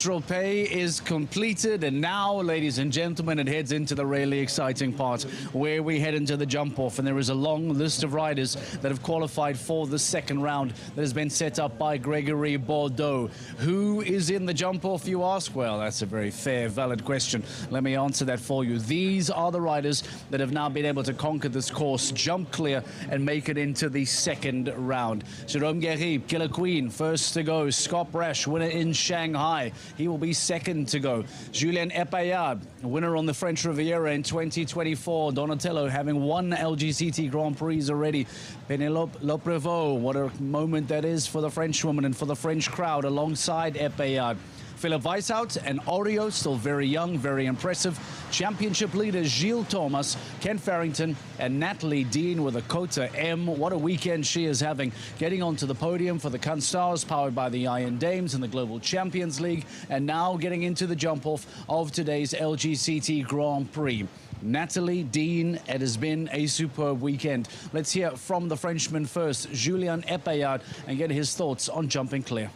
Tropez is completed, and now, ladies and gentlemen, it heads into the really exciting part where we head into the jump-off, and there is a long list of riders that have qualified for the second round that has been set up by Gregory Bordeaux. Who is in the jump-off, you ask? Well, that's a very fair, valid question. Let me answer that for you. These are the riders that have now been able to conquer this course, jump clear, and make it into the second round. Jérôme Guéry, Killer Queen, first to go. Scott Brash, winner in Shanghai. He will be second to go. Julien Epaillard, winner on the French Riviera in 2024. Donatello having won LGCT Grand Prix already. Penelope Lopreveau, what a moment that is for the Frenchwoman and for the French crowd alongside Epaillard. Philip Weishout and Oreo, still very young, very impressive. Championship leader Gilles Thomas, Ken Farrington, and Natalie Dean with a Cota M. What a weekend she is having, getting onto the podium for the Canstars, powered by the Iron Dames in the Global Champions League, and now getting into the jump-off of today's LGCT Grand Prix. Natalie Dean, it has been a superb weekend. Let's hear from the Frenchman first, Julien Epaillard, and get his thoughts on jumping clear.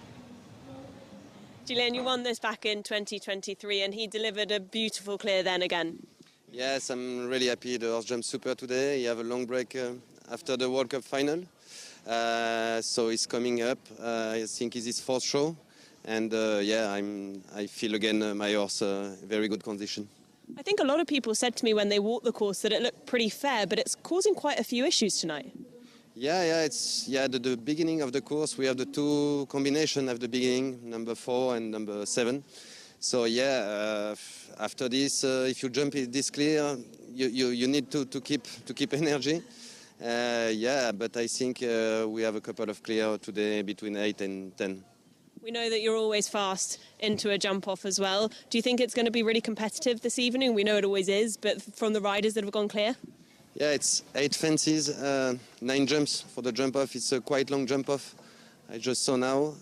Julien, you won this back in 2023 and he delivered a beautiful clear then again. Yes, I'm really happy. The horse jumped super today. He have a long break after the World Cup final. So he's coming up. I think it's his fourth show. And yeah, I feel again my horse very good condition. I think a lot of people said to me when they walked the course that it looked pretty fair, but it's causing quite a few issues tonight. Yeah, it's the beginning of the course. We have the two combination at the beginning, number 4 and number 7. So yeah, after this, if you jump it this clear, you need to keep energy. Yeah, but I think we have a couple of clear today between 8 and 10. We know that you're always fast into a jump-off as well. Do you think it's going to be really competitive this evening? We know it always is, but from the riders that have gone clear? Yeah, it's 8 fences, 9 jumps for the jump-off. It's a quite long jump-off. I just saw now.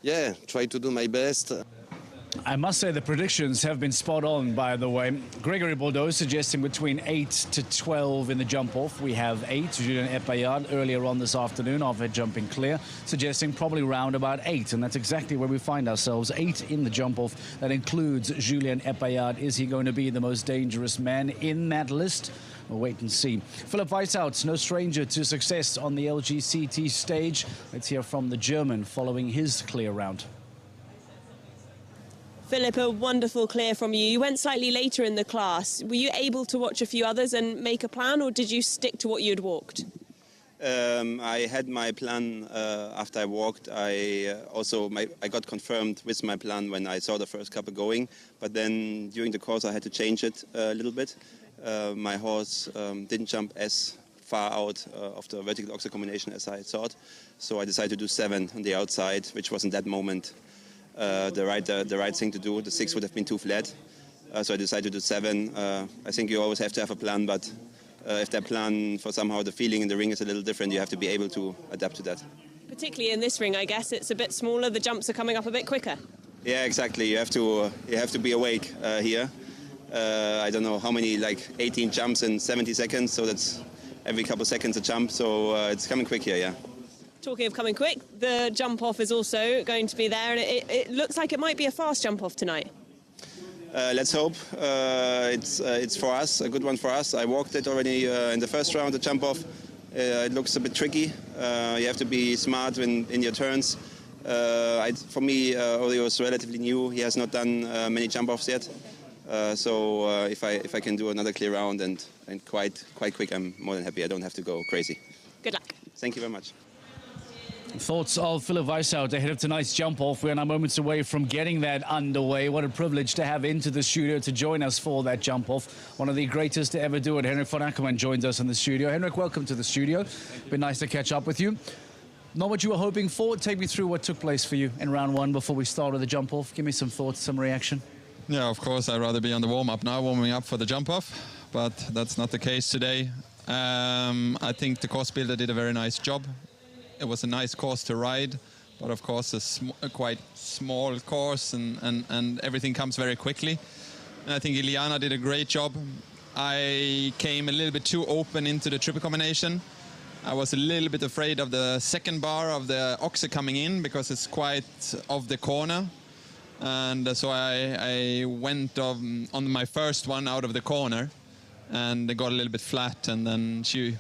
Yeah, try to do my best. I must say the predictions have been spot on, by the way. Gregory Bordeaux suggesting between 8 to 12 in the jump-off. We have 8. Julien Epaillard earlier on this afternoon after jumping clear, suggesting probably round about 8. And that's exactly where we find ourselves, 8 in the jump-off. That includes Julien Epaillard. Is he going to be the most dangerous man in that list? We'll wait and see. Philip Weishout, no stranger to success on the LGCT stage. Let's hear from the German following his clear round. Philip, a wonderful clear from you. You went slightly later in the class. Were you able to watch a few others and make a plan, or did you stick to what you had walked? I had my plan after I walked. I got confirmed with my plan when I saw the first couple going, but then during the course I had to change it a little bit. My horse didn't jump as far out of the vertical oxer combination as I thought, so I decided to do 7 on the outside, which was in that moment the right thing to do. The 6 would have been too flat, so I decided to do 7. I think you always have to have a plan, but if that plan, for somehow the feeling in the ring is a little different, you have to be able to adapt to that. Particularly in this ring, I guess it's a bit smaller, the jumps are coming up a bit quicker. Yeah, exactly. You have to be awake here. I don't know how many, like 18 jumps in 70 seconds, so that's every couple of seconds a jump, so it's coming quick here, yeah. Talking of coming quick, the jump-off is also going to be there, and it looks like it might be a fast jump-off tonight. Let's hope. It's for us, a good one for us. I walked it already in the first round, the jump-off. It looks a bit tricky. You have to be smart in your turns. For me, Oreo is relatively new. He has not done many jump-offs yet. So if I can do another clear round and quite quick, I'm more than happy. I don't have to go crazy. Good luck. Thank you very much. Thoughts of Philip Weishout ahead of tonight's jump-off. We're now moments away from getting that underway. What a privilege to have into the studio to join us for that jump-off. One of the greatest to ever do it. Henrik von Ackermann joins us in the studio. Henrik, welcome to the studio. Been nice to catch up with you. Not what you were hoping for. Take me through what took place for you in round 1 before we started the jump-off. Give me some thoughts, some reaction. Yeah, of course, I'd rather be on the warm-up now, warming up for the jump-off, but that's not the case today. I think the course builder did a very nice job. It was a nice course to ride, but of course a quite small course, and everything comes very quickly. And I think Iliana did a great job. I came a little bit too open into the triple combination. I was a little bit afraid of the second bar of the oxer coming in because it's quite off the corner. And so I went on my first one out of the corner, and it got a little bit flat, and then she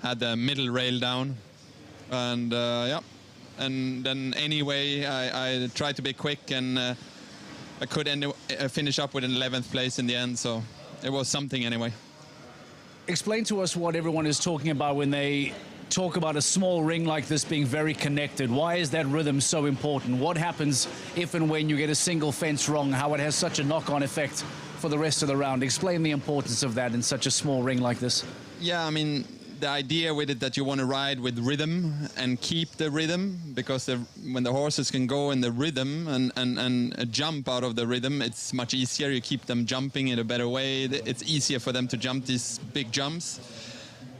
had the middle rail down, and yeah. And then anyway, I tried to be quick, and I could finish up with an 11th place in the end, so it was something anyway. Explain to us what everyone is talking about when they talk about a small ring like this being very connected. Why is that rhythm so important? What happens if and when you get a single fence wrong? How it has such a knock-on effect for the rest of the round? Explain the importance of that in such a small ring like this. Yeah, I mean, the idea with it that you want to ride with rhythm and keep the rhythm, because when the horses can go in the rhythm and jump out of the rhythm, it's much easier. You keep them jumping in a better way. It's easier for them to jump these big jumps.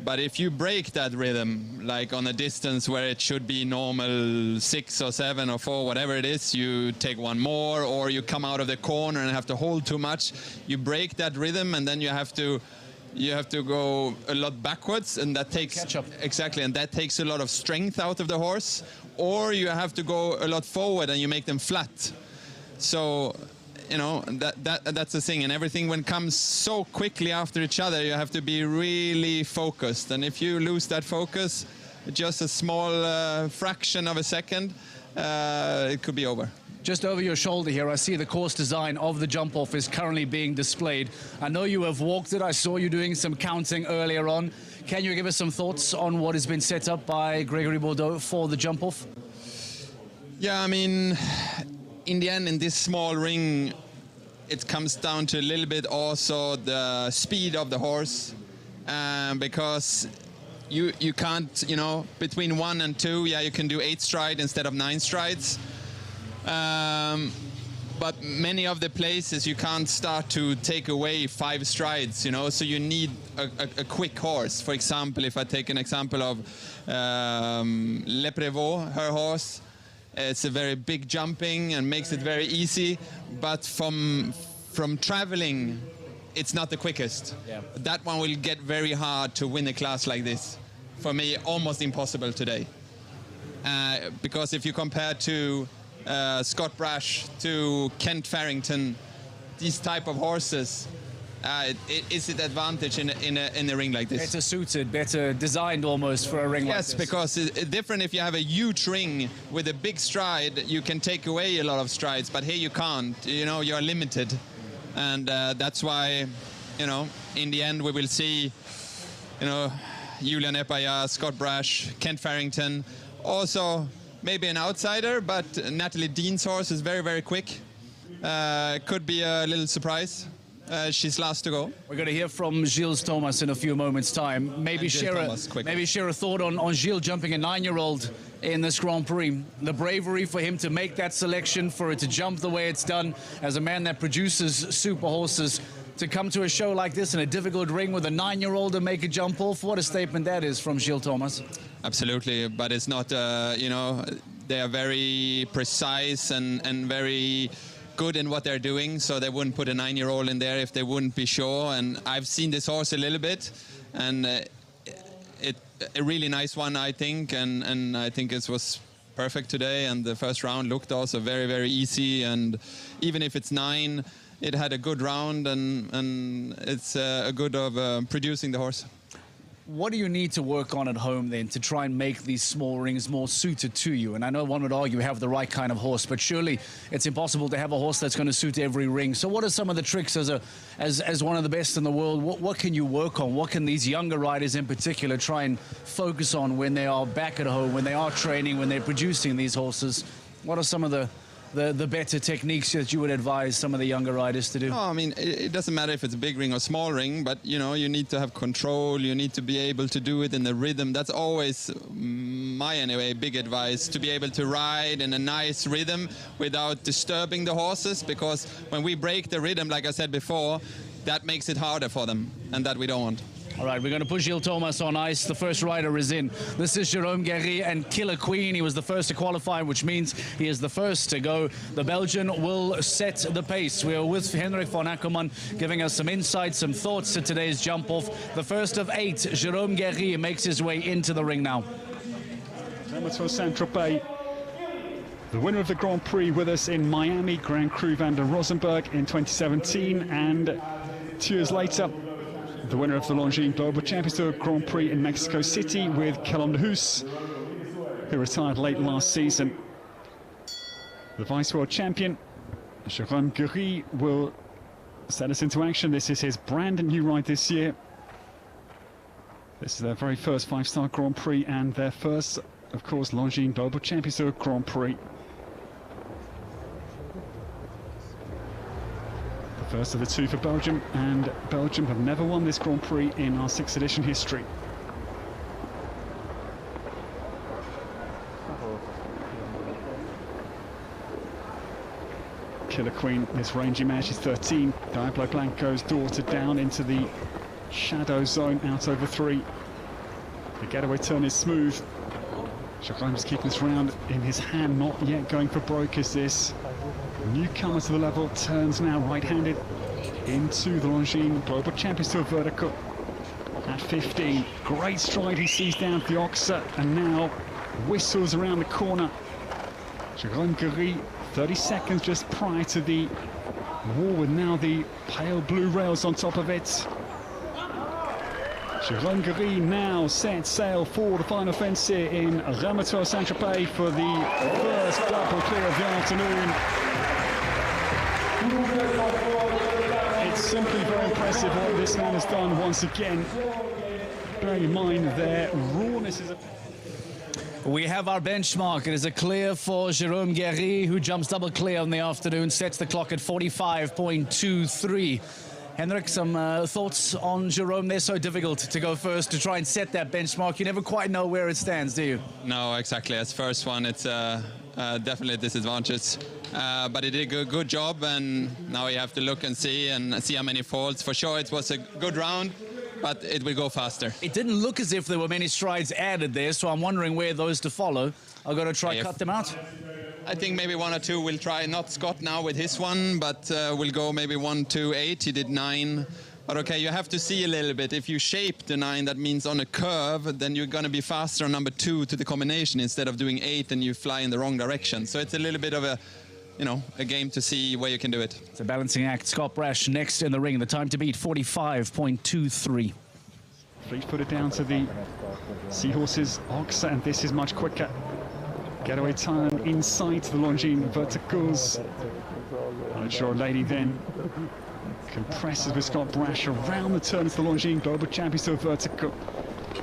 But if you break that rhythm, like on a distance where it should be normal 6 or 7 or 4, whatever it is, you take one more, or you come out of the corner and have to hold too much, you break that rhythm, and then you have to go a lot backwards, and that takes catch up. Exactly, and that takes a lot of strength out of the horse. Or you have to go a lot forward and you make them flat. So, you know, that's the thing. And everything, when it comes so quickly after each other, you have to be really focused. And if you lose that focus, just a small fraction of a second, it could be over. Just over your shoulder here, I see the course design of the jump off is currently being displayed. I know you have walked it. I saw you doing some counting earlier on. Can you give us some thoughts on what has been set up by Gregory Bordeaux for the jump off? Yeah, I mean, in the end, in this small ring, it comes down to a little bit also the speed of the horse, because you can't, you know, between 1 and 2, yeah, you can do 8 strides instead of 9 strides. But many of the places you can't start to take away 5 strides, you know, so you need a quick horse. For example, if I take an example of Le Prévost, her horse, it's a very big jumping and makes it very easy, but from traveling, it's not the quickest. Yeah. That one will get very hard to win a class like this. For me, almost impossible today. Because if you compare to Scott Brash, to Kent Farrington, these type of horses, it is an advantage in a ring like this. Better suited, better designed almost for a ring like this. Yes, because it's different if you have a huge ring with a big stride, you can take away a lot of strides, but here you can't, you know, you're limited. And that's why, you know, in the end we will see, you know, Julian Epaya, Scott Brash, Kent Farrington, also maybe an outsider, but Natalie Dean's horse is very, very quick. Could be a little surprise. She's last to go. We're going to hear from Gilles Thomas in a few moments' time. Maybe share a thought on Gilles jumping a 9-year-old in this Grand Prix. The bravery for him to make that selection, for it to jump the way it's done, as a man that produces super horses, to come to a show like this in a difficult ring with a 9-year-old and make a jump off. What a statement that is from Gilles Thomas. Absolutely, but it's not, you know, they are very precise and very good in what they're doing, so they wouldn't put a 9-year-old in there if they wouldn't be sure. And I've seen this horse a little bit, and a really nice one, I think, and I think it was perfect today, and the first round looked also very, very easy, and even if it's 9, it had a good round, and it's a good of producing the horse. What do you need to work on at home then to try and make these small rings more suited to you? And I know one would argue you have the right kind of horse, but surely it's impossible to have a horse that's going to suit every ring. So what are some of the tricks as one of the best in the world? What can you work on? What can these younger riders in particular try and focus on when they are back at home, when they are training, when they're producing these horses? What are some of the better techniques that you would advise some of the younger riders to do? Oh, I mean, it doesn't matter if it's a big ring or small ring, but, you know, you need to have control. You need to be able to do it in the rhythm. That's always my, anyway, big advice, to be able to ride in a nice rhythm without disturbing the horses, because when we break the rhythm, like I said before, that makes it harder for them, and that we don't want. All right, we're going to put Gilles Thomas on ice. The first rider is in. This is Jérôme Guéry and Killer Queen. He was the first to qualify, which means he is the first to go. The Belgian will set the pace. We are with Henrik van Ackerman, giving us some insights, some thoughts to today's jump-off. The first of 8, Jérôme Guéry makes his way into the ring now. Ramatuelle Saint-Tropez The winner of the Grand Prix with us in Miami, Grand Cru van der Rosenberg in 2017, and 2 years later, the winner of the Longines Global Champions Tour Grand Prix in Mexico City with Kellum de Hoos, who retired late last season. The Vice World Champion, Jérôme Guéry, will set us into action. This is his brand new ride this year. This is their very first 5-star Grand Prix and their first, of course, Longines Global Champions Tour Grand Prix. The first of the 2 for Belgium, and Belgium have never won this Grand Prix in our 6th edition history. Killer Queen, this rangy mare, she's 13. Diablo Blanco's daughter down into the shadow zone, out over 3. The getaway turn is smooth. Jérôme's keeping this round in his hand, not yet going for broke as this newcomer to the level turns now right-handed into the Longines Global Champions Tour vertical at 15. Great stride, he sees down the Oxa and now whistles around the corner. Jérôme Guéry, 30 seconds just prior to the wall with now the pale blue rails on top of it. Jérôme Guéry now set sail for the final fence here in Ramatuelle, Tropez for the first double clear of the afternoon. It's simply very impressive what this man has done once again. Bearing in mind their rawness is a... We have our benchmark. It is a clear for Jérôme Guéry, who jumps double clear in the afternoon, sets the clock at 45.23. Henrik, some thoughts on Jérôme? They're so difficult to go first, to try and set that benchmark. You never quite know where it stands, do you? No, exactly. As first one, it's definitely a disadvantage. But he did a good job, and now you have to look and see how many faults. For sure, it was a good round, but it will go faster. It didn't look as if there were many strides added there, so I'm wondering where those to follow are going to try cut them out. I think maybe 1 or 2 will try, not Scott now with his one, but we'll go maybe 1, 2, 8. He did 9. But okay, you have to see a little bit. If you shape the 9, that means on a curve, then you're going to be faster on number 2 to the combination instead of doing 8 and you fly in the wrong direction. So it's a little bit of a, you know, a game to see where you can do it. It's a balancing act. Scott Brash next in the ring. The time to beat, 45.23. Fleet-footed down to the Seahorses Oxa, and this is much quicker. Getaway time inside to the Longines verticals. Sure Lady then compresses with Scott Brash around the turn to the Longines Global Champions Tour vertical.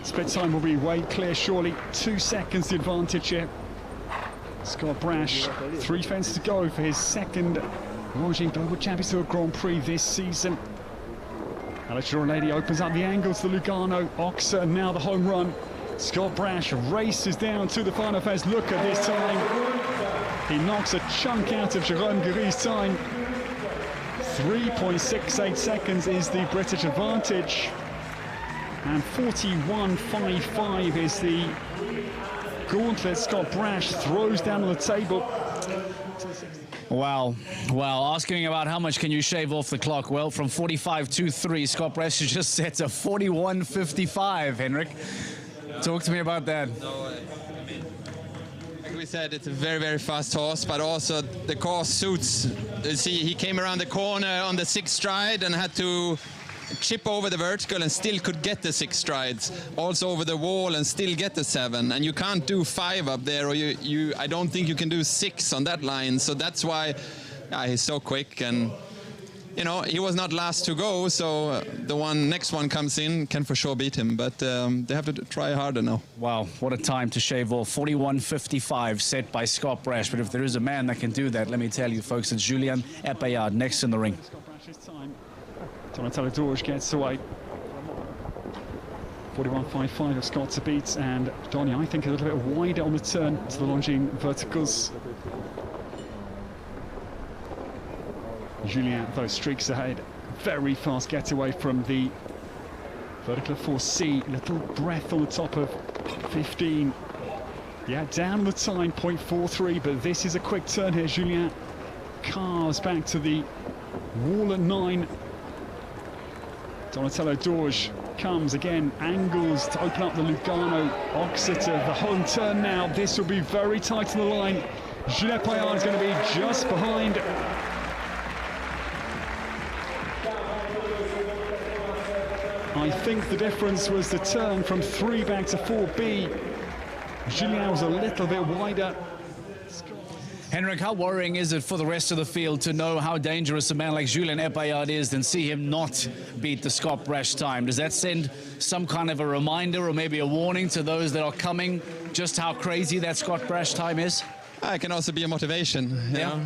Split time will be way clear, surely. 2 seconds the advantage here. Scott Brash, 3 fences to go for his second Longines Global Champions Tour Grand Prix this season. Sure Lady opens up the angle to the Lugano Oxa, and now the home run. Scott Brash races down to the final phase. Look at this time. He knocks a chunk out of Jérôme Guéry's time. 3.68 seconds is the British advantage. And 41.55 is the gauntlet Scott Brash throws down on the table. Wow. Well, asking about how much can you shave off the clock? Well, from 45.23, Scott Brash just sets a 41.55, Henrik. Talk to me about that. No, I mean, like we said, it's a very, very fast horse, but also the course suits. You see, he came around the corner on the 6th stride and had to chip over the vertical and still could get the 6 strides. Also over the wall and still get the 7. And you can't do 5 up there, or I don't think you can do 6 on that line. So that's why he's so quick. And you know, he was not last to go, so the next one comes in can for sure beat him, but they have to try harder now. Wow, what a time to shave off. 41.55 set by Scott Brash, but if there is a man that can do that, let me tell you folks, it's Julien Epayard next in the ring. Scott Brash's time. Donatello Dorge gets away. 41.55 of Scott to beat, and Donny, I think, a little bit wider on the turn to the Longines verticals. Julien, though, streaks ahead. Very fast getaway from the vertical 4C. Little breath on the top of 15. Yeah, down the time, 0.43, but this is a quick turn here. Julien carves back to the wall at 9. Donatello Dorge comes again, angles to open up the Lugano Oxeter. The home turn now. This will be very tight on the line. Jules Payard is going to be just behind. I think the difference was the turn from 3 back to 4B. Julien was a little bit wider. Henrik, how worrying is it for the rest of the field to know how dangerous a man like Julien Epayard is and see him not beat the Scott Brash time? Does that send some kind of a reminder or maybe a warning to those that are coming just how crazy that Scott Brash time is? It can also be a motivation. Yeah.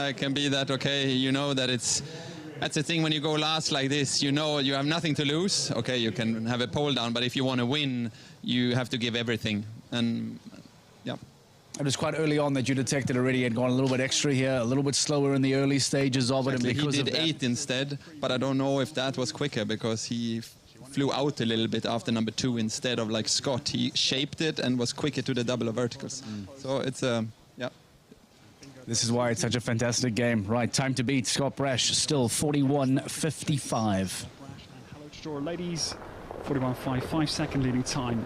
It can be that, okay, you know that that's the thing when you go last like this, you know you have nothing to lose. Okay, you can have a pole down, but if you want to win, you have to give everything. And yeah. It was quite early on that you detected already had gone a little bit extra here, a little bit slower in the early stages of it. Exactly. And because he did of that, 8 instead, but I don't know if that was quicker because he flew out a little bit after number 2 instead of like Scott. He shaped it and was quicker to the double verticals. So it's yeah. This is why it's such a fantastic game. Right, time to beat Scott Brash, still 41.55. Hello to draw, ladies. 41.5, 5-second leading time.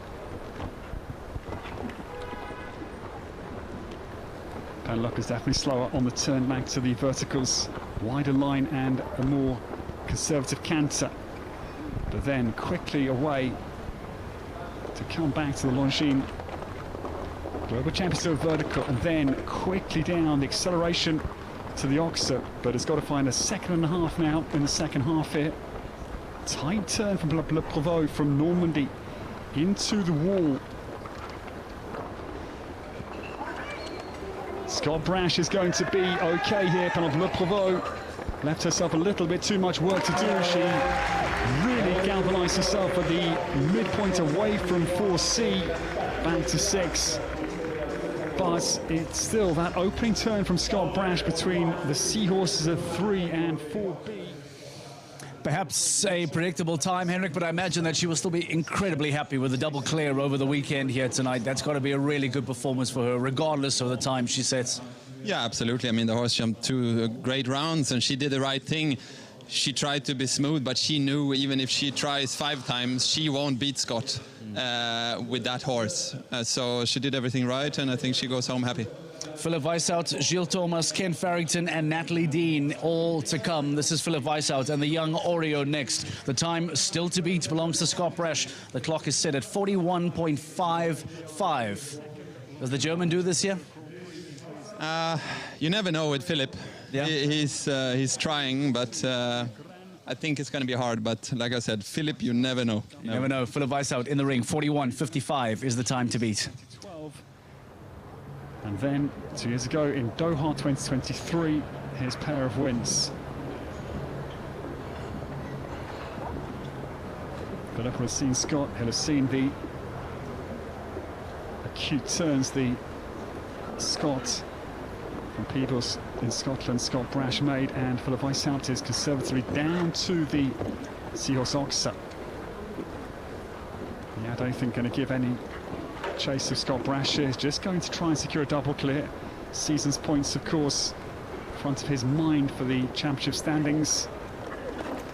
Penelope is definitely slower on the turn back to the verticals. Wider line and a more conservative canter. But then quickly away to come back to the Longines. Global champions to a vertical and then quickly down the acceleration to the Oxer. But it's got to find a 2.5 seconds now in the second half here. Tight turn from Le Provost from Normandy into the wall. Scott Brash is going to be okay here. Penelope Le Provost left herself a little bit too much work to do. She really galvanized herself at the midpoint away from 4C back to 6. But it's still that opening turn from Scott Brash between the Seahorses of 3 and 4B. Perhaps a predictable time, Henrik, but I imagine that she will still be incredibly happy with the double clear over the weekend here tonight. That's got to be a really good performance for her, regardless of the time she sets. Yeah, absolutely. I mean, the horse jumped 2 great rounds and she did the right thing. She tried to be smooth, but she knew even if she tries 5 times, she won't beat Scott with that horse. So she did everything right, and I think she goes home happy. Philip Weishout, Gilles Thomas, Ken Farrington and Natalie Dean all to come. This is Philip Weishout and the young Oreo next. The time still to beat belongs to Scott Brash. The clock is set at 41.55. Does the German do this here? You never know with Philip. Yeah. He's trying, but I think it's going to be hard. But like I said, Philip, you never know. You never know. Philip Weishout in the ring. 41.55 is the time to beat. 12. And then 2 years ago in Doha 2023, his pair of wins. Philip will have seen Scott, he'll have seen the acute turns the Scott from Peebles in Scotland, Scott Brash made, and Philip Weishout is conservatively down to the Seahorse Oxer. Yeah, I don't think going to give any chase of Scott Brash is just going to try and secure a double clear. Season's points, of course, in front of his mind for the championship standings.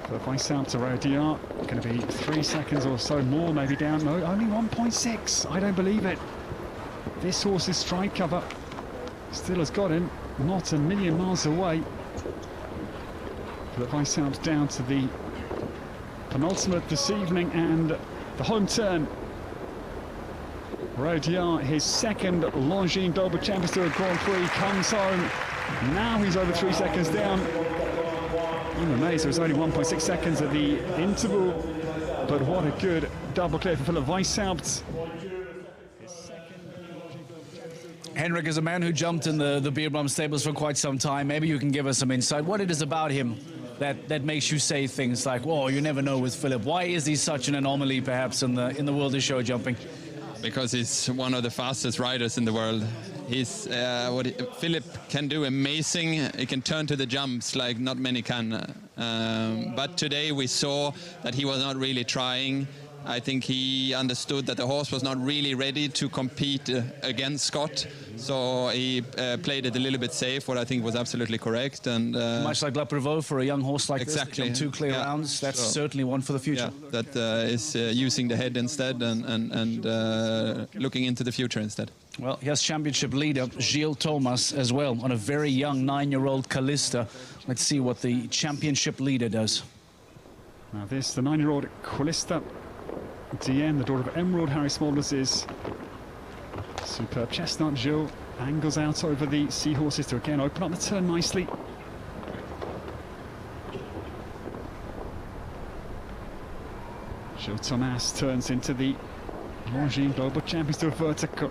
Philip Weishout to Rodiard, going to be 3 seconds or so more, maybe down. No, only 1.6. I don't believe it. This horse's stride cover still has got him not a million miles away. Philip Weishout down to the penultimate this evening and the home turn. Rodiard, his second Longines Double Champions Tour Grand Prix, comes home. Now he's over 3 seconds down. I'm amazed it was only 1.6 seconds at the interval, but what a good double clear for Philip Weishout. Henrik is a man who jumped in the Beerbrum stables for quite some time. Maybe you can give us some insight. What it is about him that makes you say things like, "Whoa, you never know with Philip." Why is he such an anomaly, perhaps, in the world of show jumping? Because he's one of the fastest riders in the world. Philip can do amazing. He can turn to the jumps like not many can. But today we saw that he was not really trying. I think he understood that the horse was not really ready to compete against Scott, so he played it a little bit safe, what I think was absolutely correct. And much like La Prevot for a young horse like exactly. this, 2 clear rounds, that's certainly one for the future. Yeah, that is using the head instead and looking into the future instead. Well, here's championship leader Gilles Thomas as well on a very young 9-year-old Callista. Let's see what the championship leader does. Now this, the 9-year-old Callista DM, the daughter of Emerald Harry Smulders, is superb. Chestnut Gilles angles out over the seahorses to again open up the turn nicely. Gilles Thomas turns into the Longines Global Champions to a vertical.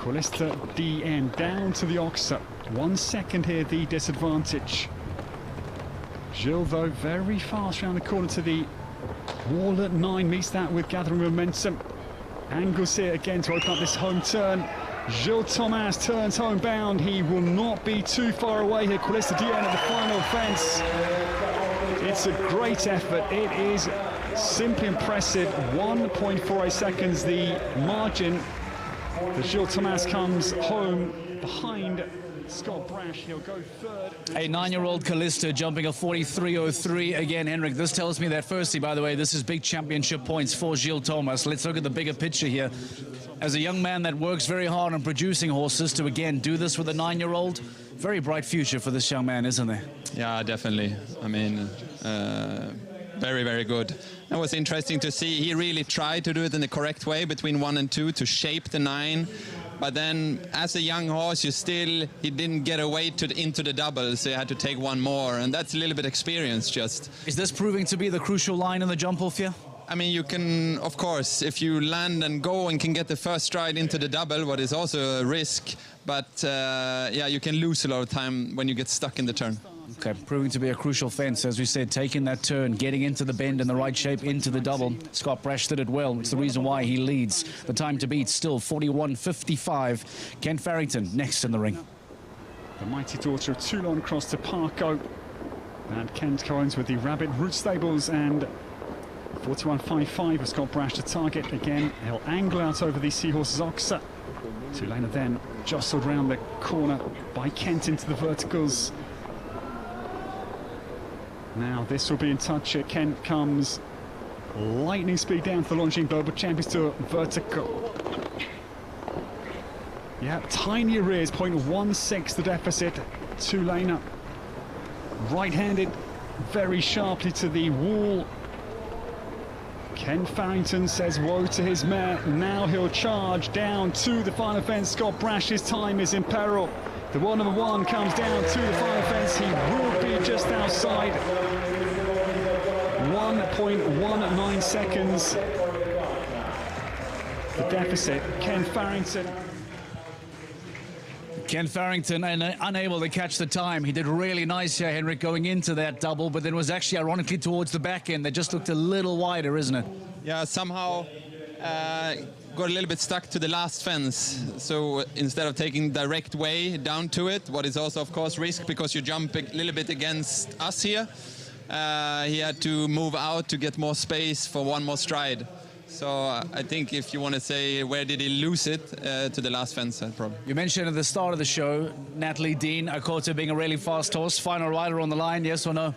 Callista DN down to the Oxer. 1 second here, the disadvantage. Gilles, though, very fast round the corner to the wall at 9. Meets that with gathering momentum. Angles here again to open up this home turn. Gilles Thomas turns homebound. He will not be too far away here. Callista DN at the final fence. It's a great effort. It is simply impressive. 1.48 seconds the margin. The Gilles Thomas comes home behind Scott Brash. He'll go third. A 9-year-old Callista jumping a 43.03 again. Henrik, this tells me that firstly, by the way, this is big championship points for Gilles Thomas. Let's look at the bigger picture here. As a young man that works very hard on producing horses to again do this with a 9-year-old, very bright future for this young man, isn't there? Yeah, definitely. I mean, very, very good. It was interesting to see. He really tried to do it in the correct way between 1 and 2 to shape the 9. But then, as a young horse, he didn't get away into the double, so you had to take 1 more, and that's a little bit experience just. Is this proving to be the crucial line in the jump off here? I mean, you can, of course, if you land and go and can get the first stride into the double, what is also a risk, but yeah, you can lose a lot of time when you get stuck in the turn. Okay, proving to be a crucial fence, as we said, taking that turn, getting into the bend in the right shape, into the double. Scott Brash did it well. It's the reason why he leads. The time to beat still 41.55. Ken Farrington next in the ring. The mighty daughter of Toulon across to Parco. And Kent Cohen's with the Rabbit Root Stables, and 41.55 of Scott Brash to target. Again, he'll angle out over the Seahorses Oxer. Tulane then jostled round the corner by Kent into the verticals. Now this will be in touch here. Kent comes lightning speed down to the Longines Global Champions to a vertical. Yeah, tiny arrears, 0.16 the deficit. Tulane right-handed very sharply to the wall. Ken Farrington says woe to his mare. Now he'll charge down to the final fence. Scott Brash's time is in peril. The number 1 comes down to the final fence. He will be just outside. 1.19 seconds. The deficit. Ken Farrington. Ken Farrington unable to catch the time. He did really nice here, Henrik, going into that double, but then was actually ironically towards the back end. That just looked a little wider, isn't it? Yeah, somehow got a little bit stuck to the last fence. So instead of taking direct way down to it, what is also, of course, risk because you jump a little bit against us here, he had to move out to get more space for 1 more stride. So I think if you want to say where did he lose it, to the last fence, probably. You mentioned at the start of the show, Natalie Dean, Akota being a really fast horse. Final rider on the line, yes or no? I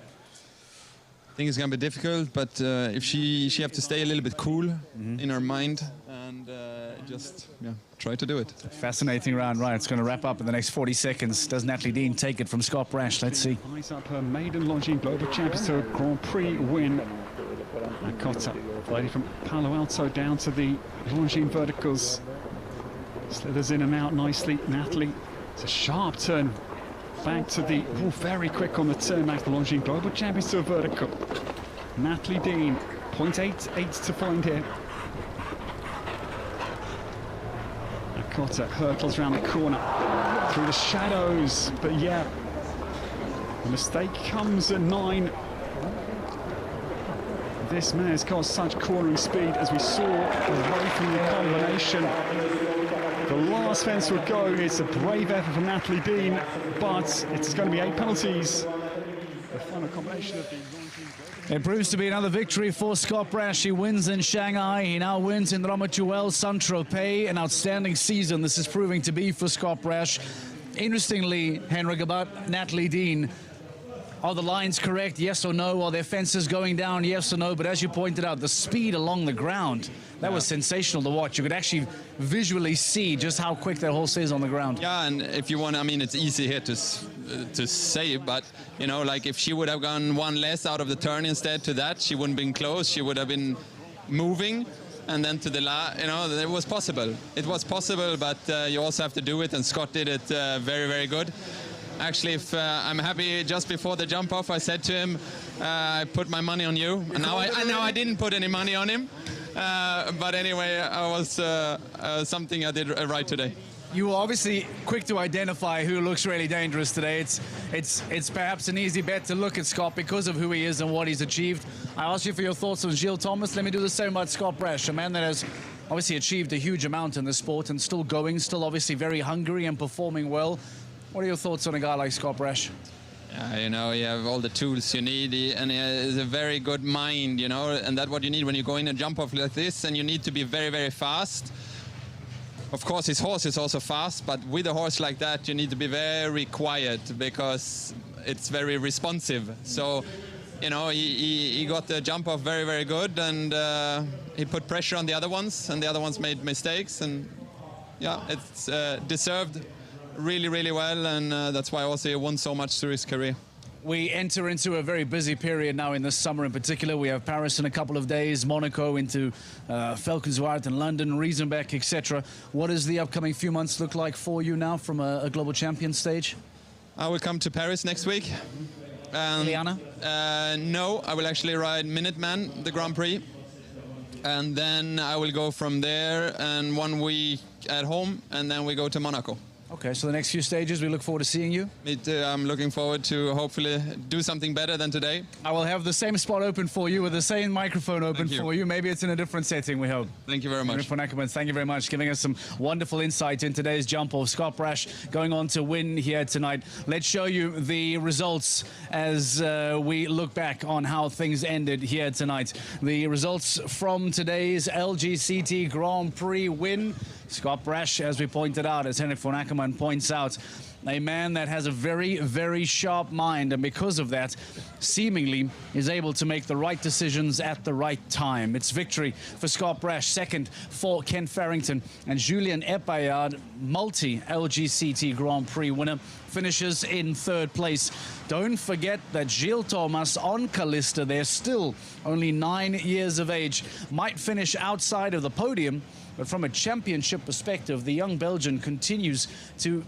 think it's going to be difficult, but if she have to stay a little bit cool in her mind and just try to do it. Fascinating round, right? It's going to wrap up in the next 40 seconds. Does Natalie Dean take it from Scott Brash? Let's see. Eyes up her maiden Longines Global Champions to a Grand Prix win. Akota, lady from Palo Alto, down to the Longines verticals. Slithers in and out nicely. Natalie, it's a sharp turn. Back to the, very quick on the turn, back to the Longines Global Champions to a vertical. Natalie Dean, 0.88 to find here. Akota hurtles around the corner, through the shadows, but yeah, the mistake comes at 9. This mare's got such cornering speed, as we saw away from the combination. The last fence will go. It's a brave effort from Natalie Dean, but it's going to be 8 penalties. The final combination of the It proves to be another victory for Scott Brash. He wins in Shanghai. He now wins in Ramatuelle, Tropez. An outstanding season this is proving to be for Scott Brash. Interestingly, Henrik, about Natalie Dean, are the lines correct, yes or no? Are their fences going down, yes or no? But as you pointed out, the speed along the ground, that was sensational to watch. You could actually visually see just how quick that horse is on the ground. Yeah, and if you want, I mean, it's easy here to say, but, you know, like if she would have gone one less out of the turn instead to that, she wouldn't have been close. She would have been moving. And then to the you know, it was possible. It was possible, but you also have to do it, and Scott did it very, very good. Actually, if I'm happy, just before the jump off, I said to him, I put my money on you. And now I didn't put any money on him. But anyway, I was something I did right today. You were obviously quick to identify who looks really dangerous today. It's perhaps an easy bet to look at Scott because of who he is and what he's achieved. I asked you for your thoughts on Gilles Thomas. Let me do the same about Scott Brash, a man that has obviously achieved a huge amount in the sport and still going, still obviously very hungry and performing well. What are your thoughts on a guy like Scott Brash? You know, you have all the tools you need, and he has a very good mind, you know, and that's what you need when you go in a jump off like this, and you need to be very, very fast. Of course, his horse is also fast, but with a horse like that, you need to be very quiet because it's very responsive. So, you know, he got the jump off very, very good, and he put pressure on the other ones, and the other ones made mistakes, and yeah, it's deserved really, really well, and that's why also he won so much through his career. We enter into a very busy period now in the summer in particular. We have Paris in a couple of days, Monaco into Valkenswaard and London, Riesenbeck, etc. What does the upcoming few months look like for you now from a global champion stage? I will come to Paris next week. Liana? No, I will actually ride Minuteman, the Grand Prix. And then I will go from there and 1 week at home, and then we go to Monaco. Okay, so the next few stages, we look forward to seeing you. Me too. I'm looking forward to hopefully do something better than today. I will have the same spot open for you with the same microphone open for you. Maybe it's in a different setting, we hope. Thank you very much. Thank you very much, giving us some wonderful insight in today's jump off. Scott Brash going on to win here tonight. Let's show you the results as we look back on how things ended here tonight. The results from today's LGCT Grand Prix win. Scott Brash, as we pointed out, as Henrik von Ackermann points out, a man that has a very, very sharp mind, and because of that, seemingly is able to make the right decisions at the right time. It's victory for Scott Brash, second for Ken Farrington, and Julien Epaillard, multi-LGCT Grand Prix winner, finishes in third place. Don't forget that Gilles Thomas on Callista, they're still only 9 years of age, might finish outside of the podium, but from a championship perspective, the young Belgian continues to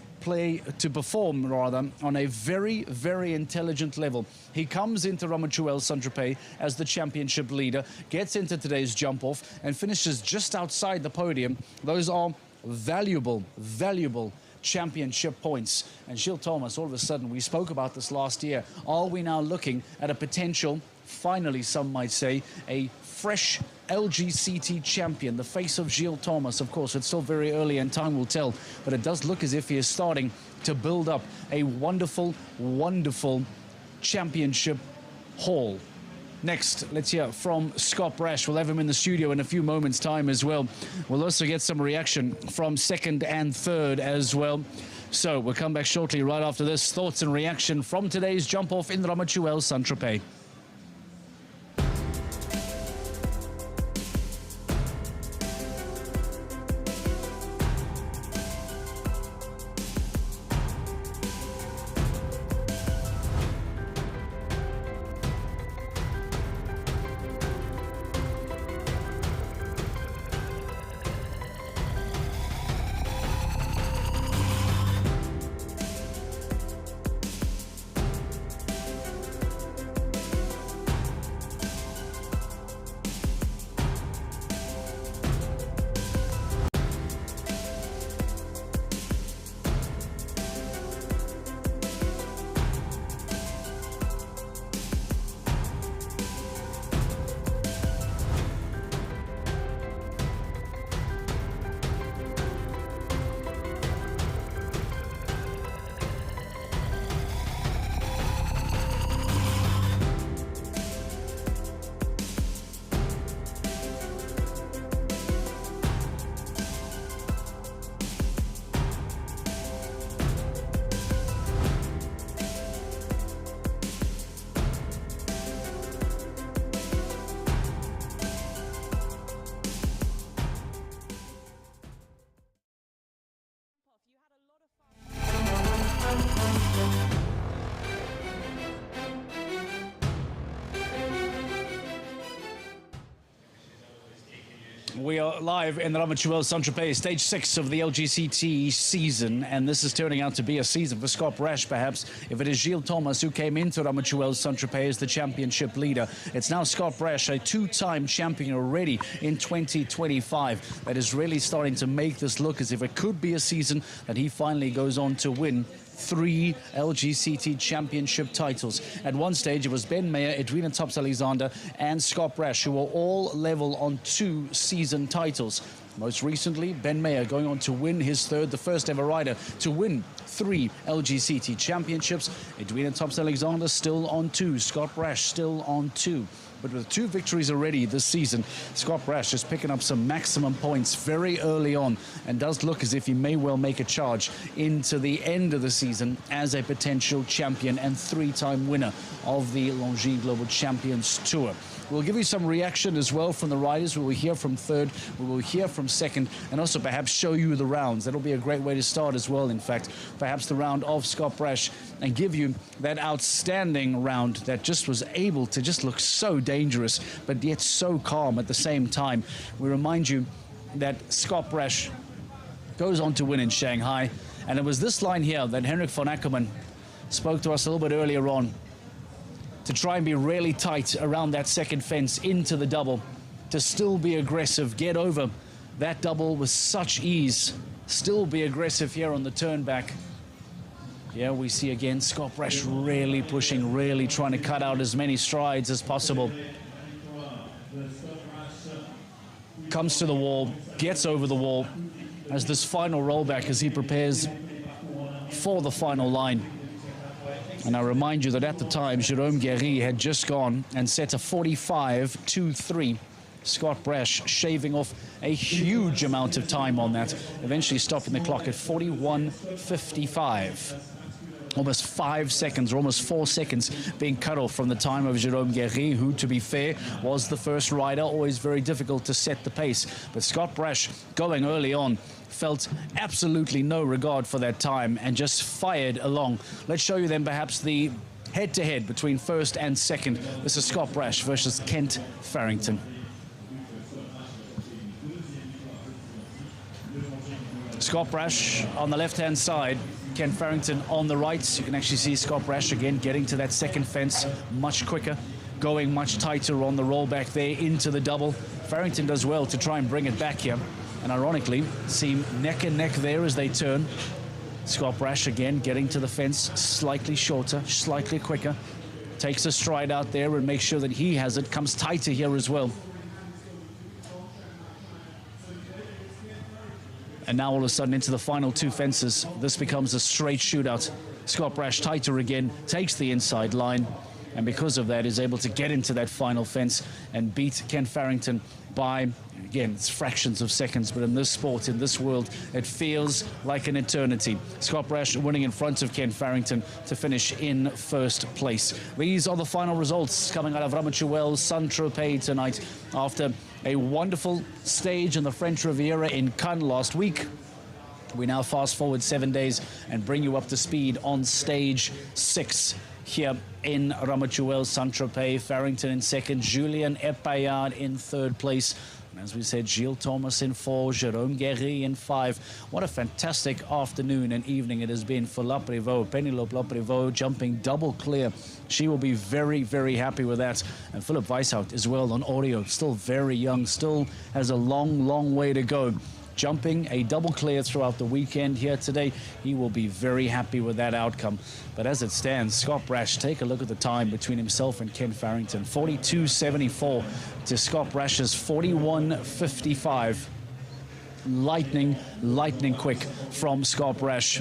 perform on a very, very intelligent level. He comes into Ramatuelle Tropez as the championship leader, gets into today's jump off and finishes just outside the podium. Those are valuable, valuable championship points. And Gilles Thomas, all of a sudden, we spoke about this last year. Are we now looking at a potential, finally some might say, a fresh LGCT champion, the face of Gilles Thomas? Of course, it's still very early and time will tell, but it does look as if he is starting to build up a wonderful, wonderful championship haul. Next, let's hear from Scott Brash. We'll have him in the studio in a few moments' time as well. We'll also get some reaction from second and third as well. So we'll come back shortly right after this. Thoughts and reaction from today's jump off in Ramatuelle Tropez. We are live in the Ramatuelle Tropez, stage 6 of the LGCT season, and this is turning out to be a season for Scott Brash, perhaps. If it is Gilles Thomas who came into Ramatuelle Tropez as the championship leader, it's now Scott Brash, a two-time champion already in 2025, that is really starting to make this look as if it could be a season that he finally goes on to win 3 LGCT championship titles. At one stage, it was Ben Meyer, Edwina Tops-Alexander, and Scott Brash, who were all level on 2 season titles. Most recently, Ben Meyer going on to win his third, the first ever rider to win 3 LGCT championships. Edwina Tops-Alexander still on 2, Scott Brash still on 2. But with 2 victories already this season, Scott Brash is picking up some maximum points very early on and does look as if he may well make a charge into the end of the season as a potential champion and 3-time winner of the Longines Global Champions Tour. We'll give you some reaction as well from the riders. We will hear from third, we will hear from second, and also perhaps show you the rounds. That'll be a great way to start as well, in fact. Perhaps the round of Scott Brash, and give you that outstanding round that just was able to just look so dangerous, but yet so calm at the same time. We remind you that Scott Brash goes on to win in Shanghai, and it was this line here that Henrik von Ackermann spoke to us a little bit earlier on, to try and be really tight around that second fence into the double, to still be aggressive, get over that double with such ease, still be aggressive here on the turn back. Here we see again Scott Brash really pushing, really trying to cut out as many strides as possible. Comes to the wall, gets over the wall, as this final rollback as he prepares for the final line. And I remind you that at the time, Jérôme Guéry had just gone and set a 45.23. Scott Brash shaving off a huge amount of time on that, eventually stopping the clock at 41.55. Almost 5 seconds, or almost 4 seconds being cut off from the time of Jérôme Guéry, who, to be fair, was the first rider. Always very difficult to set the pace. But Scott Brash, going early on, felt absolutely no regard for that time and just fired along. Let's show you then perhaps the head-to-head between first and second. This is Scott Brash versus Kent Farrington. Scott Brash on the left-hand side, Kent Farrington on the right. You can actually see Scott Brash again getting to that second fence much quicker, going much tighter on the rollback there into the double. Farrington does well to try and bring it back here, and ironically seem neck and neck there as they turn. Scott Brash again getting to the fence slightly shorter, slightly quicker, takes a stride out there and makes sure that he has it, comes tighter here as well. And now all of a sudden into the final 2 fences, this becomes a straight shootout. Scott Brash tighter again, takes the inside line, and because of that is able to get into that final fence and beat Ken Farrington by, again, it's fractions of seconds, but in this sport, in this world, it feels like an eternity. Scott Brash winning in front of Ken Farrington to finish in first place. These are the final results coming out of Ramatuelle Tropez tonight after a wonderful stage in the French Riviera in Cannes last week. We now fast forward 7 days and bring you up to speed on stage 6 here in Ramatuelle Tropez. Farrington in second, Julien Epaillard in third place. And as we said, Gilles Thomas in 4, Jérôme Guéry in 5. What a fantastic afternoon and evening it has been for Laprevot. Penelope Laprevot jumping double clear. She will be very, very happy with that. And Philip Weishout as well on audio. Still very young, still has a long, long way to go. Jumping a double clear throughout the weekend here today. He will be very happy with that outcome. But as it stands, Scott Brash, take a look at the time between himself and Ken Farrington. 42.74 to Scott Brash's 41.55. Lightning quick from Scott Brash.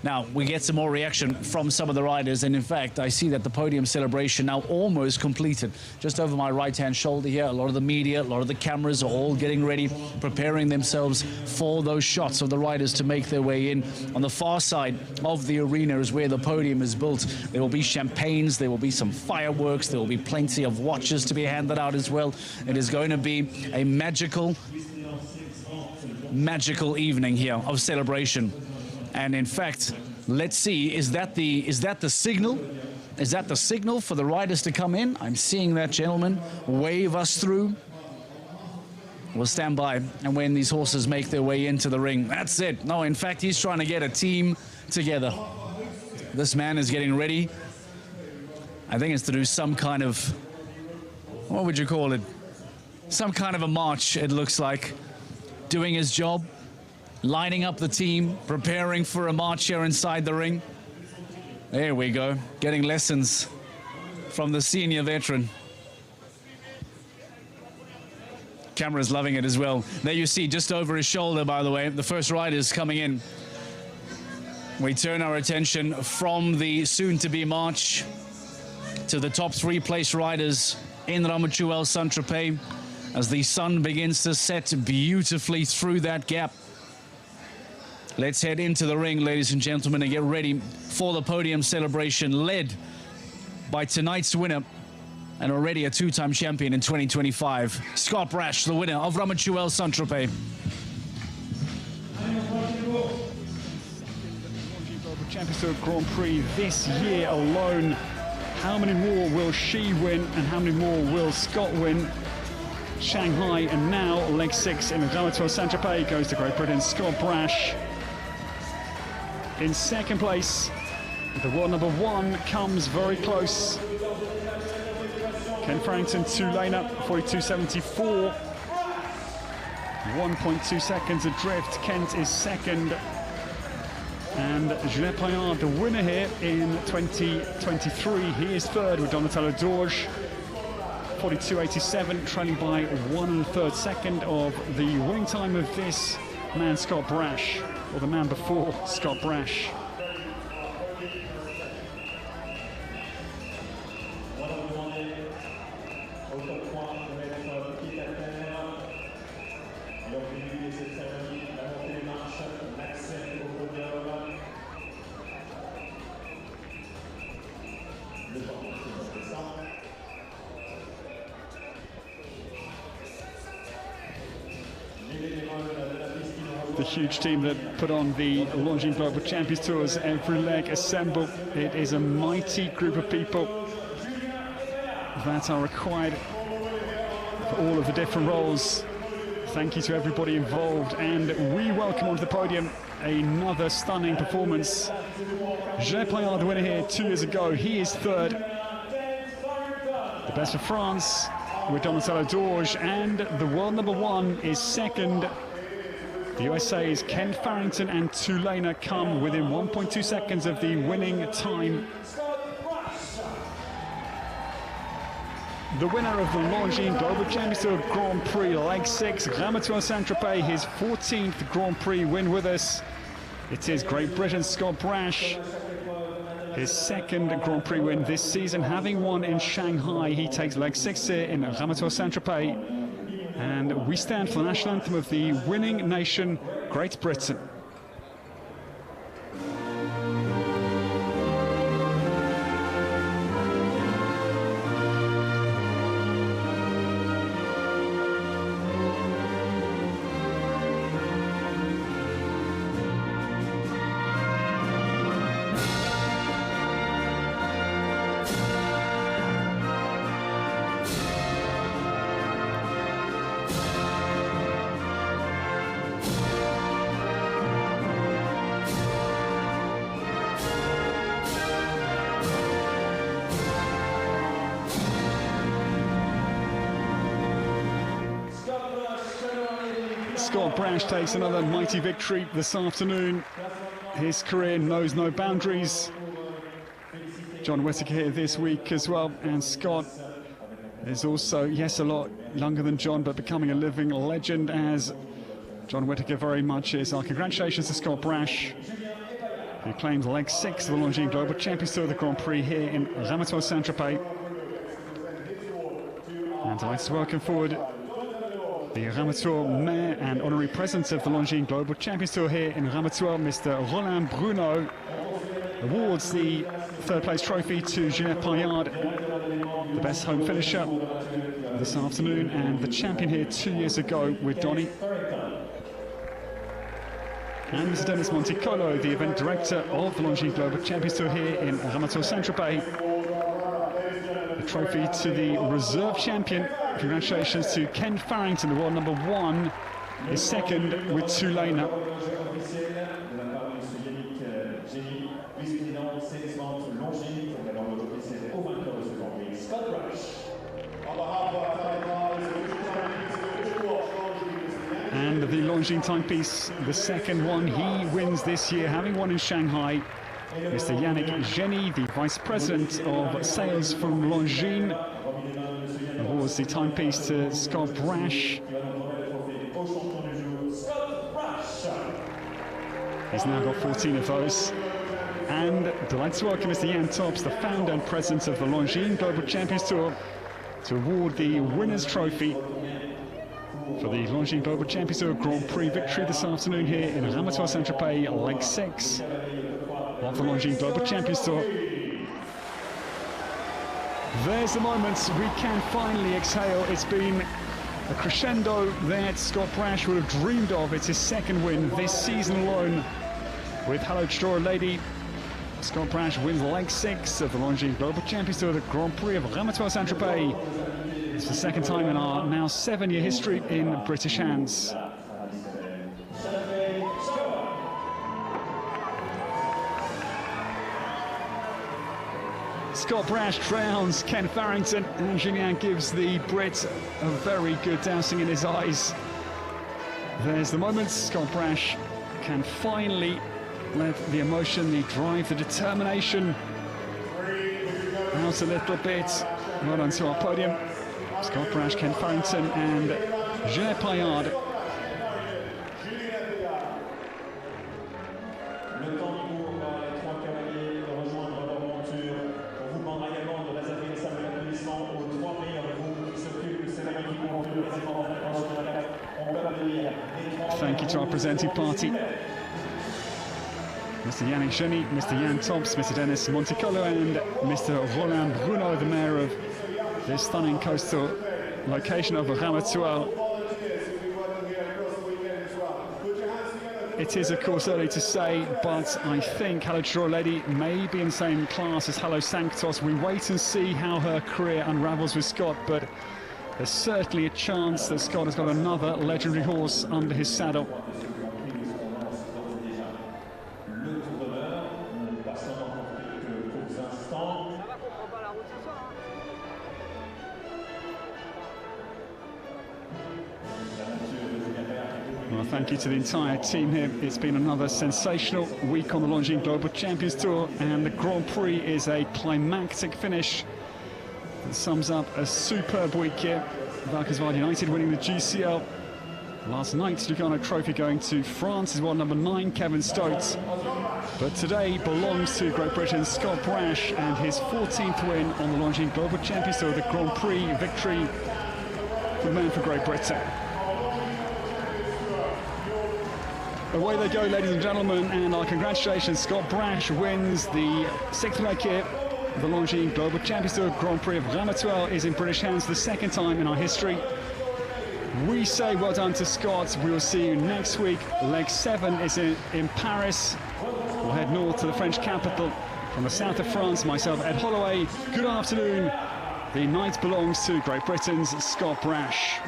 Now, we get some more reaction from some of the riders, and in fact, I see that the podium celebration now almost completed. Just over my right-hand shoulder here, a lot of the media, a lot of the cameras are all getting ready, preparing themselves for those shots of the riders to make their way in. On the far side of the arena is where the podium is built. There will be champagnes, there will be some fireworks, there will be plenty of watches to be handed out as well. It is going to be a magical evening here of celebration. And in fact, let's see, is that the signal? Is that the signal for the riders to come in? I'm seeing that gentleman wave us through. will stand by and when these horses make their way into the ring. That's it. No, in fact, he's trying to get a team together. This man is getting ready. I think it's to do some kind of, what would you call it? Some kind of a march, it looks like. Doing his job, lining up the team, preparing for a march here inside the ring. There we go, getting lessons from the senior veteran. Camera's loving it as well. There you see, just over his shoulder, by the way, the first riders coming in. We turn our attention from the soon-to-be march to the top 3 place riders in Ramatuelle Saint-Tropez as the sun begins to set beautifully through that gap. Let's head into the ring, ladies and gentlemen, and get ready for the podium celebration led by tonight's winner and already a 2-time champion in 2025, Scott Brash, the winner of Ramatuelle Saint-Tropez. Champions Tour Grand Prix this year alone. How many more will she win and how many more will Scott win? Shanghai and now leg 6 in Ramatuelle Saint-Tropez goes to Great Britain. Scott Brash in second place. The world number 1 comes very close. Ken Farrington, 2 laner, 42.74. 1.2 seconds adrift. Kent is second. And Julien Paillard, the winner here in 2023. He is third with Donatello Dorge. 42.87, trailing by 1 1/3 second of the winning time of this man, Scott Brash, or the man before Scott Brash. The huge team that put on the Longines Global Champions Tours, every leg assembled. It is a mighty group of people that are required for all of the different roles. Thank you to everybody involved, and we welcome onto the podium another stunning performance. Julien Paillard, the winner here 2 years ago, he is third. The best for France with Donatello Dorge, and the world number 1 is second. The USA's Ken Farrington and Tulane come within 1.2 seconds of the winning time. The winner of the Longines Global Champions Tour Grand Prix Leg 6, Ramatuelle Saint-Tropez, his 14th Grand Prix win with us. It is Great Britain's Scott Brash, his second Grand Prix win this season, having won in Shanghai. He takes Leg 6 here in Ramatuelle Saint-Tropez. And we stand for the national anthem of the winning nation, Great Britain. Scott Brash takes another mighty victory this afternoon. His career knows no boundaries. John Whittaker here this week as well, and Scott is also, yes, a lot younger than John, but becoming a living legend, as John Whittaker very much is. Our congratulations to Scott Brash, who claimed leg 6 of the Longines Global Champions Tour, the Grand Prix here in Ramatuelle Saint-Tropez. And I'd like to welcome forward the Ramatuelle Mayor and Honorary President of the Longines Global Champions Tour here in Ramatuelle, Mr. Roland Bruno, awards the third place trophy to Julien Paillard, the best home finisher this afternoon and the champion here 2 years ago with Donny. And Mr. Dennis Monticolo, the event director of the Longines Global Champions Tour here in Ramatuelle Saint-Tropez. The trophy to the reserve champion. Congratulations to Ken Farrington, the world number 1, is second with 2 laner. And the Longines timepiece, the second one he wins this year, having won in Shanghai. Mr. Yannick Jenny, the Vice President of Sales from Longines, awards the timepiece to Scott Brash. He's now got 14 of those. And delighted to welcome Mr. Jan Tops, the founder and president of the Longines Global Champions Tour, to award the winner's trophy for the Longines Global Champions Tour Grand Prix victory this afternoon here in Ramatuelle, Tropez, leg 6 of the Longines Global Champions Tour. There's the moment we can finally exhale. It's been a crescendo that Scott Brash would have dreamed of. It's his second win this season alone with Hello Draw Lady. Scott Brash wins leg 6 of the Longines Global Champions Tour, the Grand Prix of Ramatuelle Tropez. It's the second time in our now 7-year history in British hands. Scott Brash drowns Ken Farrington, and Julien gives the Brit a very good dousing in his eyes. There's the moment. Scott Brash can finally let the emotion, the drive, the determination out a little bit. Well done to our podium. Scott Brash, Ken Farrington and Julien Paillard. Thank you to our presenting party. Mr. Yannick Jenny, Mr. Jan Tops, Mr. Dennis Monticolo and Mr. Roland Bruno, the mayor of this stunning coastal location of Ramatuelle. It is of course early to say, but I think Hello Draw Lady may be in the same class as Hello Sanctos. We wait and see how her career unravels with Scott, but there's certainly a chance that Scott has got another legendary horse under his saddle. Well, thank you to the entire team here. It's been another sensational week on the Longines Global Champions Tour, and the Grand Prix is a climactic finish that sums up a superb week here. Valkenswaard United winning the GCL. Last night's Lugano Trophy going to France's one number 9, Kevin Stokes. But today belongs to Great Britain's Scott Brash and his 14th win on the Longines Global Champions Tour, the Grand Prix victory for the man for Great Britain. Away they go, ladies and gentlemen, and our congratulations. Scott Brash wins the 6th leg here. The Longines Global Champions Tour Grand Prix of Ramatuelle is in British hands the second time in our history. We say well done to Scott. We will see you next week. Leg 7 is in Paris. We'll head north to the French capital from the south of France. Myself, Ed Holloway. Good afternoon. The night belongs to Great Britain's Scott Brash.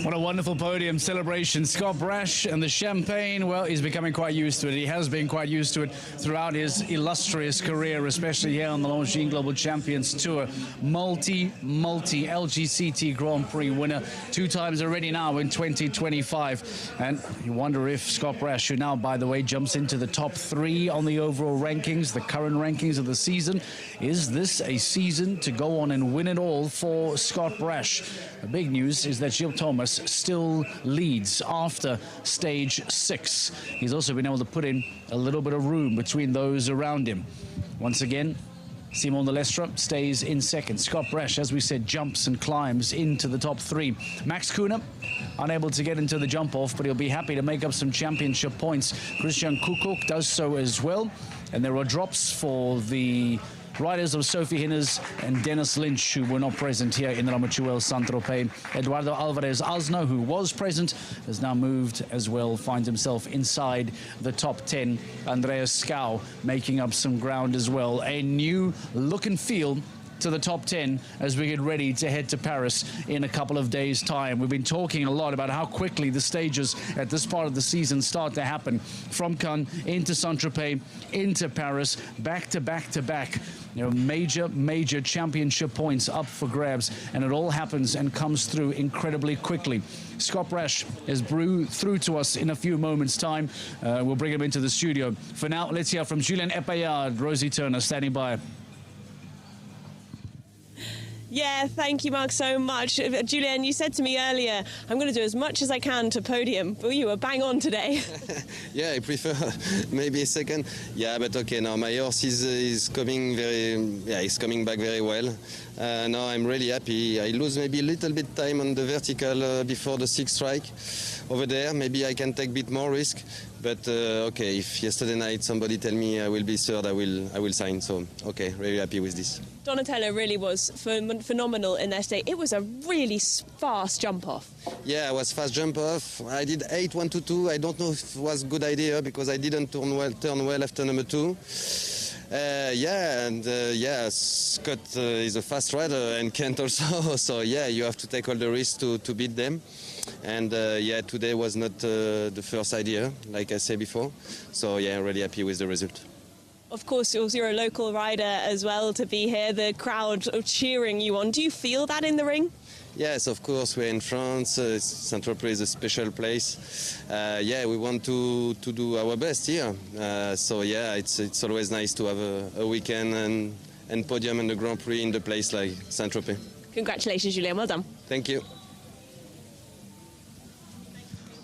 What a wonderful podium celebration. Scott Brash and the champagne, well, he's becoming quite used to it. He has been quite used to it throughout his illustrious career, especially here on the Longines Global Champions Tour. Multi LGCT Grand Prix winner 2 times already now in 2025. And you wonder if Scott Brash, who now, by the way, jumps into the top 3 on the overall rankings, the current rankings of the season, is this a season to go on and win it all for Scott Brash? The big news is that Gilles Thomas still leads after stage 6. He's also been able to put in a little bit of room between those around him. Once again, Simon de Lestre stays in second. Scott Brash, as we said, jumps and climbs into the top 3. Max Kuhne, unable to get into the jump off, but he'll be happy to make up some championship points. Christian Kukoc does so as well. And there are drops for the riders of Sophie Hinners and Dennis Lynch, who were not present here in Ramatuelle Saint-Tropez. Eduardo Alvarez Asno, who was present, has now moved as well, finds himself inside the top 10. Andreas Skau making up some ground as well. A new look and feel to the top 10 as we get ready to head to Paris in a couple of days' time. We've been talking a lot about how quickly the stages at this part of the season start to happen. From Cannes into Saint-Tropez, into Paris, back to back to back. You know, major championship points up for grabs, and it all happens and comes through incredibly quickly. Scott Brash is through to us in a few moments' time. We'll bring him into the studio. For now, let's hear from Julien Epaillard. Rosie Turner standing by. Yeah, thank you, Mark, so much. Julien, you said to me earlier, I'm going to do as much as I can to podium, but you were bang on today. Yeah, I prefer maybe a second. Yeah, but okay, now my horse is coming he's coming back very well. Now I'm really happy. I lose maybe a little bit time on the vertical before the 6th strike over there. Maybe I can take a bit more risk. But okay, if yesterday night somebody tell me I will be third, I will sign. So okay, really happy with this. Donatello really was phenomenal in their state. It was a really fast jump off. Yeah, it was fast jump off. I did 8-1-2-2. I don't know if it was a good idea because I didn't turn well after number 2. Scott is a fast rider and Kent also. So yeah, you have to take all the risks to beat them. And today was not the first idea, like I said before. So yeah, really happy with the result. Of course, you're a local rider as well to be here. The crowd cheering you on. Do you feel that in the ring? Yes, of course. We're in France. Saint-Tropez is a special place. We want to do our best here. So yeah, it's always nice to have a weekend and podium and the Grand Prix in the place like Saint-Tropez. Congratulations, Julien. Well done. Thank you.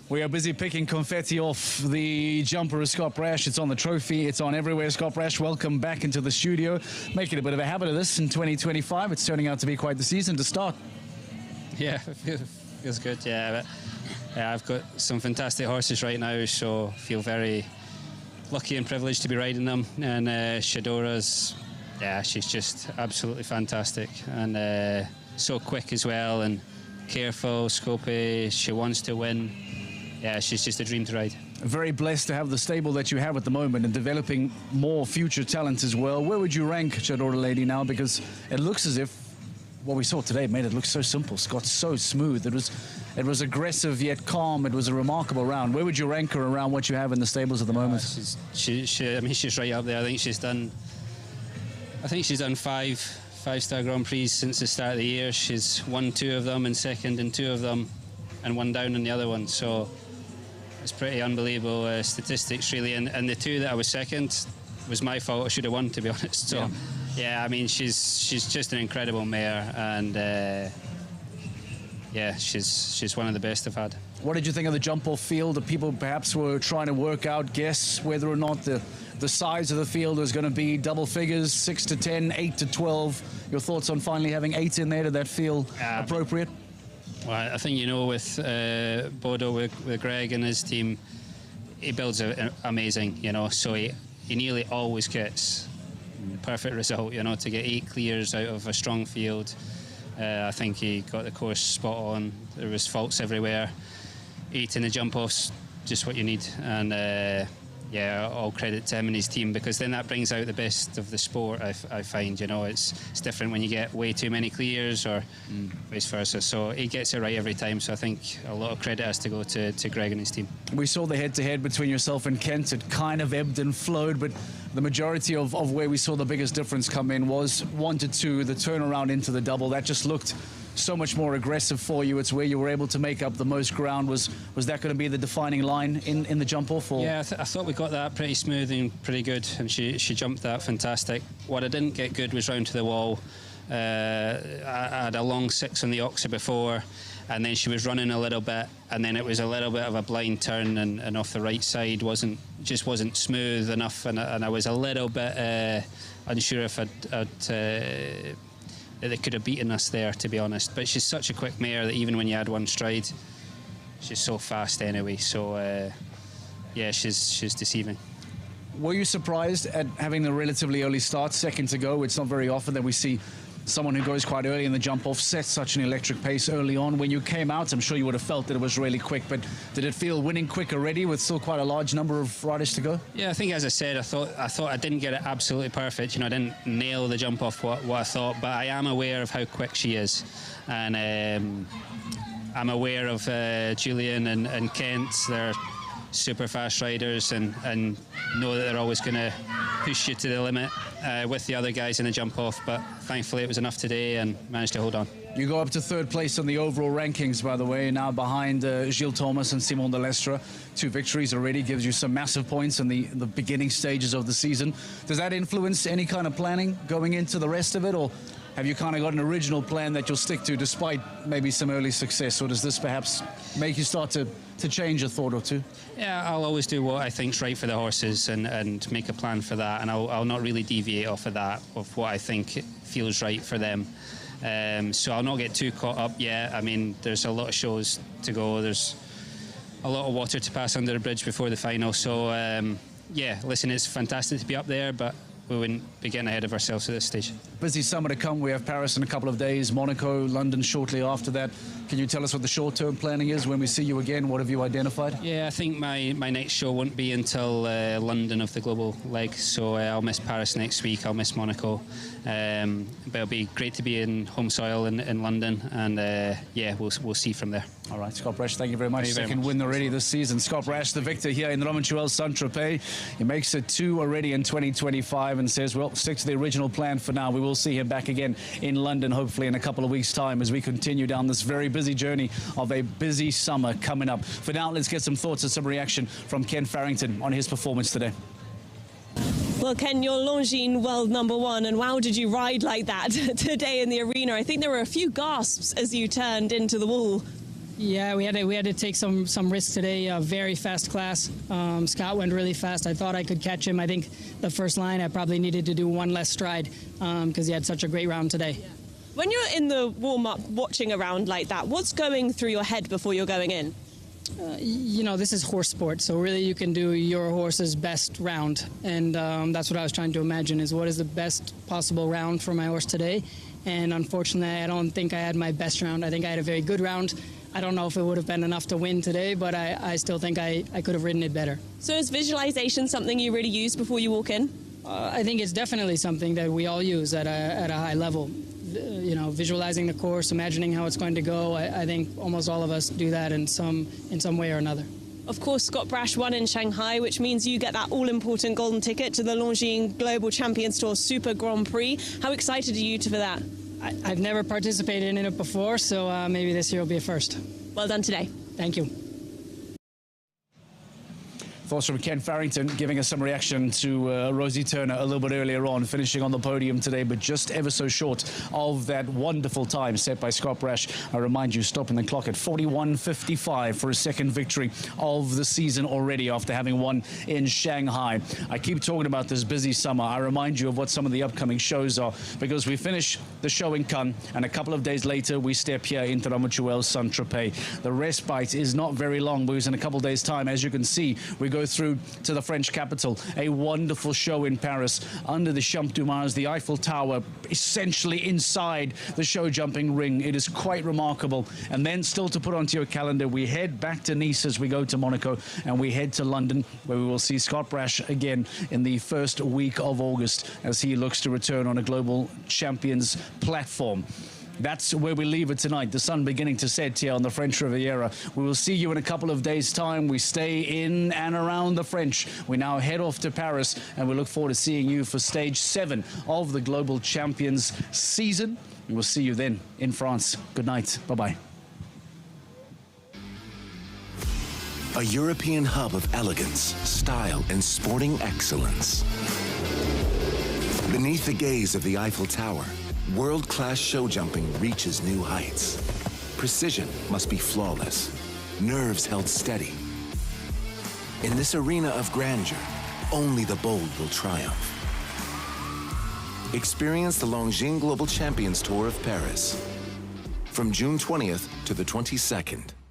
We are busy picking confetti off the jumper of Scott Brash. It's on the trophy. It's on everywhere. Scott Brash, welcome back into the studio. Making a bit of a habit of this in 2025. It's turning out to be quite the season to start. Yeah, it feels good, yeah. But, I've got some fantastic horses right now, so feel very lucky and privileged to be riding them. And Shadora's, she's just absolutely fantastic. And so quick as well, and careful, scopy. She wants to win. Yeah, she's just a dream to ride. Very blessed to have the stable that you have at the moment and developing more future talents as well. Where would you rank Chadora Lady now? Because it looks as if what we saw today made it look so simple. Scott's so smooth. It was aggressive yet calm. It was a remarkable round. Where would you rank her around what you have in the stables at the moment? She's right up there. I think she's done 5-star Grand Prix since the start of the year. She's won 2 of them and second in 2 of them and 1 down in the other one. So it's pretty unbelievable statistics, really. And the 2 that I was second was my fault. I should have won, to be honest. So, I mean, she's just an incredible mare, and she's one of the best I've had. What did you think of the jump-off field? The people perhaps were trying to work out, guess whether or not the size of the field was going to be double figures, 6 to 10, 8 to 12. Your thoughts on finally having 8 in there? Did that feel appropriate? Well, I think, with Bodo, with Greg and his team, he builds amazing, so he nearly always gets the perfect result, to get 8 clears out of a strong field. I think he got the course spot on. There was faults everywhere. 8 in the jump-offs, just what you need. And all credit to him and his team, because then that brings out the best of the sport. I find, it's different when you get way too many clears or vice versa. So he gets it right every time. So I think a lot of credit has to go to Greg and his team. We saw the head-to-head between yourself and Kent. It kind of ebbed and flowed, but the majority of where we saw the biggest difference come in was 1 to 2, the turnaround into the double. That just looked so much more aggressive for you. It's where you were able to make up the most ground. Was that going to be the defining line in the jump-off? Yeah, I thought we got that pretty smooth and pretty good, and she jumped that fantastic. What I didn't get good was round to the wall. I had a long 6 on the Oxa before, and then she was running a little bit, and then it was a little bit of a blind turn, and off the right side wasn't smooth enough, and I was a little bit unsure if that they could have beaten us there, to be honest. But she's such a quick mare that even when you add one stride, she's so fast anyway. So yeah, she's deceiving. Were you surprised at having the relatively early start, second to go? It's not very often that we see someone who goes quite early in the jump off set such an electric pace early on. When you came out, I'm sure you would have felt that it was really quick, but did it feel winning quick already with still quite a large number of riders to go? Yeah, I think, as I said, I thought I didn't get it absolutely perfect. You know, I didn't nail the jump off what I thought, but I am aware of how quick she is, and I'm aware of Julian and Kent. They're super fast riders, and know that they're always going to push you to the limit with the other guys in the jump off, but thankfully it was enough today and managed to hold on. You go up to third place on the overall rankings, by the way, now behind Gilles Thomas and Simon de Lestre. 2 victories already gives you some massive points in the beginning stages of the season. Does that influence any kind of planning going into the rest of it, or have you kind of got an original plan that you'll stick to despite maybe some early success, or does this perhaps make you start to change a thought or two? Yeah, I'll always do what I think's right for the horses and make a plan for that, and I'll not really deviate off of that, of what I think feels right for them. So I'll not get too caught up yet. I mean, there's a lot of shows to go. There's a lot of water to pass under the bridge before the final. So yeah, listen, it's fantastic to be up there, but we wouldn't be getting ahead of ourselves at this stage. Busy summer to come. We have Paris in a couple of days, Monaco, London shortly after that. Can you tell us what the short-term planning is when we see you again? What have you identified? Yeah, I think my next show won't be until London of the global leg, so I'll miss Paris next week, I'll miss Monaco. But it'll be great to be in home soil in London, and yeah, we'll see from there. All right, Scott Brash, thank you very much. Second win already this season. Scott Brash, the victor here in the Ramatuelle Tropez. He makes it 2 already in 2025 and says, well, stick to the original plan for now. We will see him back again in London, hopefully in a couple of weeks' time, as we continue down this very busy journey of a busy summer coming up. For now, let's get some thoughts and some reaction from Ken Farrington on his performance today. Well, Ken, you're Longines world #1, and wow, did you ride like that today in the arena? I think there were a few gasps as you turned into the wall. Yeah, we had to take some risks today. A very fast class. Scott went really fast. I thought I could catch him. I think the first line I probably needed to do one less stride because he had such a great round today. When you're in the warm-up watching a round like that, what's going through your head before you're going in? You know, this is horse sport, so really you can do your horse's best round, and that's what I was trying to imagine, is what is the best possible round for my horse today. And unfortunately, I don't think I had my best round. I think I had a very good round. I don't know if it would have been enough to win today, but I still think I could have ridden it better. So is visualization something you really use before you walk in? I think it's definitely something that we all use at a high level. You know, visualizing the course, imagining how it's going to go. I think almost all of us do that in some way or another. Of course, Scott Brash won in Shanghai, which means you get that all-important golden ticket to the Longines Global Champions Tour Super Grand Prix. How excited are you for that? I've never participated in it before, so maybe this year will be a first. Well done today. Thank you. Thoughts from Ken Farrington, giving us some reaction to Rosie Turner a little bit earlier on, finishing on the podium today, but just ever so short of that wonderful time set by Scott Brash. I remind you, stopping the clock at 41.55 for a second victory of the season already after having won in Shanghai. I keep talking about this busy summer. I remind you of what some of the upcoming shows are, because we finish the show in Cannes, and a couple of days later we step here into Ramatuelle Tropez. The respite is not very long, because in a couple of days' time, as you can see, we go through to the French capital. A wonderful show in Paris under the Champ du Mars, the Eiffel Tower, essentially inside the show jumping ring. It is quite remarkable. And then still to put onto your calendar, we head back to Nice as we go to Monaco, and we head to London, where we will see Scott Brash again in the first week of August as he looks to return on a global champions platform. That's where we leave it tonight. The sun beginning to set here on the French Riviera. We will see you in a couple of days' time. We stay in and around the French. We now head off to Paris, and we look forward to seeing you for stage 7 of the Global Champions season. We will see you then in France. Good night. Bye-bye. A European hub of elegance, style, and sporting excellence. Beneath the gaze of the Eiffel Tower, world-class show jumping reaches new heights. Precision must be flawless, nerves held steady. In this arena of grandeur, only the bold will triumph. Experience the Longines Global Champions Tour of Paris from June 20th to the 22nd.